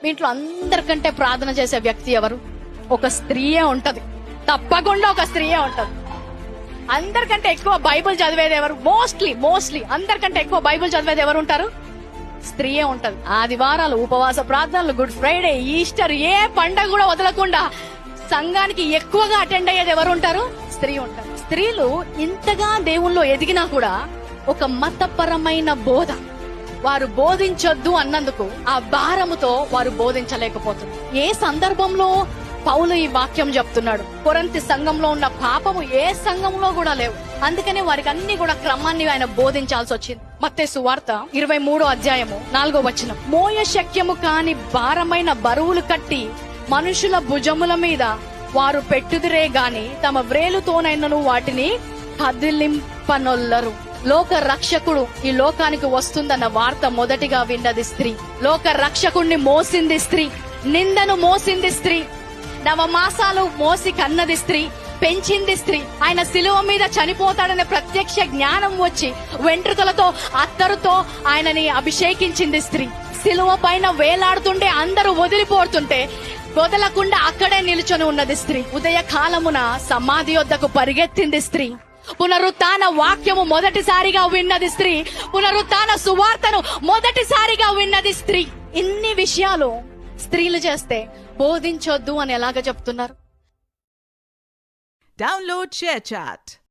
మీ ఇంట్లో అందరికంటే ప్రార్థన చేసే వ్యక్తి ఎవరు? ఒక స్త్రీయే ఉంటది, తప్పకుండా ఒక స్త్రీయే ఉంటది. అందరికంటే ఎక్కువ బైబిల్ చదివేది ఎవరు? మోస్ట్లీ అందరికంటే ఎక్కువ బైబిల్ చదివేది ఎవరు ఉంటారు? స్త్రీయే ఉంటది. ఆదివారాలు, ఉపవాస ప్రార్థనలు, గుడ్ ఫ్రైడే, ఈస్టర్, ఏ పండగ కూడా వదలకుండా సంఘానికి ఎక్కువగా అటెండ్ అయ్యేది ఎవరు ఉంటారు? స్త్రీ ఉంటారు. స్త్రీలు ఇంతగా దేవుల్లో ఎదిగినా కూడా ఒక మతపరమైన బోధ వారు బోధించొద్దు అన్నందుకు ఆ భారముతో వారు బోధించలేకపోతున్నారు. ఏ సందర్భంలో పౌలు ఈ వాక్యం చెప్తున్నాడు? కొరింథీ సంఘంలో ఉన్న పాపము ఏ సంఘంలో కూడా లేవు, అందుకనే వారికి అన్ని కూడా క్రమాన్ని ఆయన బోధించాల్సి వచ్చింది. మత్తయి సువార్త 23వ అధ్యాయము 4వ వచనం, మోయ శక్యము కాని భారమైన బరువులు కట్టి మనుషుల భుజముల మీద వారు పెట్టుదిరే గాని తమ వ్రేలుతోనైనను వాటిని కదిలింపనొల్లరు. లోక రక్షకుడు ఈ లోకానికి వస్తుందన్న వార్త మొదటిగా విన్నది స్త్రీ. లోక రక్షకుడిని మోసింది స్త్రీ, నిందను మోసింది స్త్రీ, నవమాసాలు మోసి కన్నది స్త్రీ, పెంచింది స్త్రీ. ఆయన శిలువ మీద చనిపోతాడనే ప్రత్యక్ష జ్ఞానం వచ్చి వెంట్రుకలతో అత్తరుతో ఆయనని అభిషేకించింది స్త్రీ. శిలువ పైన వేలాడుతుంటే అందరూ వదిలిపోతుంటే వదలకుండా అక్కడే నిలుచొని ఉన్నది స్త్రీ. ఉదయ కాలమున సమాధి వద్దకు పరిగెత్తింది స్త్రీ. పునరుత్థాన వాక్యము మొదటిసారిగా విన్నది స్త్రీ. పునరుత్థాన సువార్తను మొదటిసారిగా విన్నది స్త్రీ. ఇన్ని విషయాలు స్త్రీలు చేస్తే బోధించొద్దు అని ఎలాగ చెప్తున్నారు? Download ShareChat.